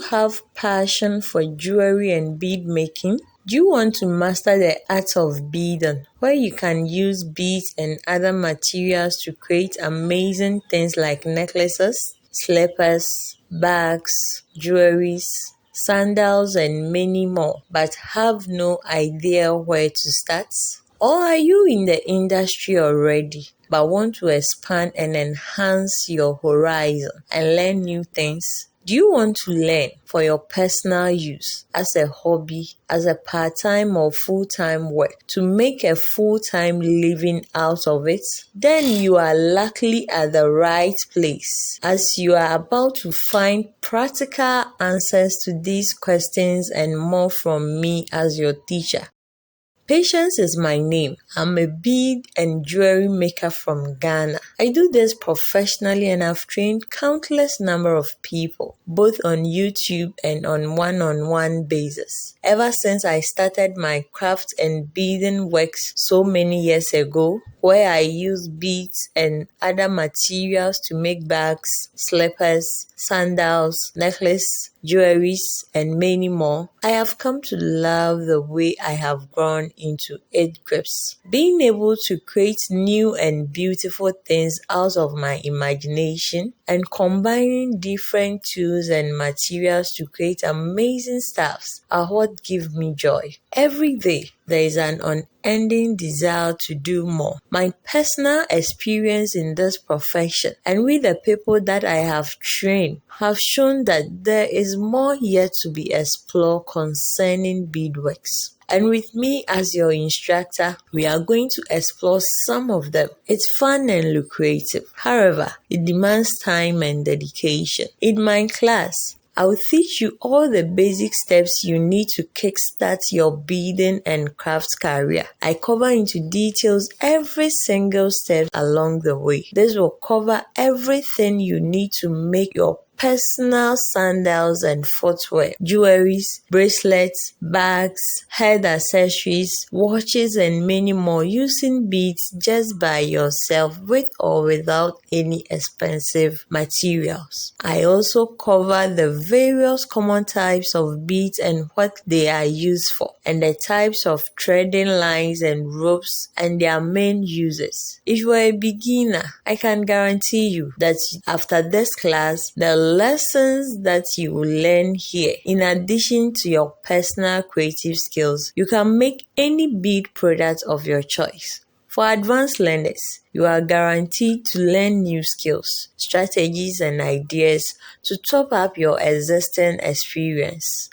have passion for jewelry and bead making? Do you want to master the art of beading, where you can use beads and other materials to create amazing things like necklaces, slippers, bags, jewelries, sandals, and many more, but have no idea where to start? Or are you in the industry already, but want to expand and enhance your horizon and learn new things? Do you want to learn for your personal use, as a hobby, as a part-time or full-time work, to make a full-time living out of it? Then you are luckily at the right place, as you are about to find practical answers to these questions and more from me as your teacher. Patience is my name. I'm a bead and jewelry maker from Ghana. I do this professionally and I've trained countless number of people, both on YouTube and on one-on-one basis. Ever since I started my craft and beading works so many years ago, where I use beads and other materials to make bags, slippers, sandals, necklaces, jewelries, and many more, I have come to love the way I have grown into it grips. Being able to create new and beautiful things out of my imagination and combining different tools and materials to create amazing stuffs are what give me joy. Every day, there is an unending desire to do more. My personal experience in this profession and with the people that I have trained have shown that there is more yet to be explored concerning beadworks. And with me as your instructor, we are going to explore some of them. It's fun and lucrative. However, it demands time and dedication. In my class, I will teach you all the basic steps you need to kickstart your beading and crafts career. I cover into details every single step along the way. This will cover everything you need to make your personal sandals and footwear, jewelries, bracelets, bags, head accessories, watches, and many more using beads just by yourself with or without any expensive materials. I also cover the various common types of beads and what they are used for, and the types of threading lines and ropes and their main uses. If you are a beginner, I can guarantee you that after this class, the lessons that you will learn here, in addition to your personal creative skills, you can make any bead product of your choice. For advanced learners, you are guaranteed to learn new skills, strategies, and ideas to top up your existing experience.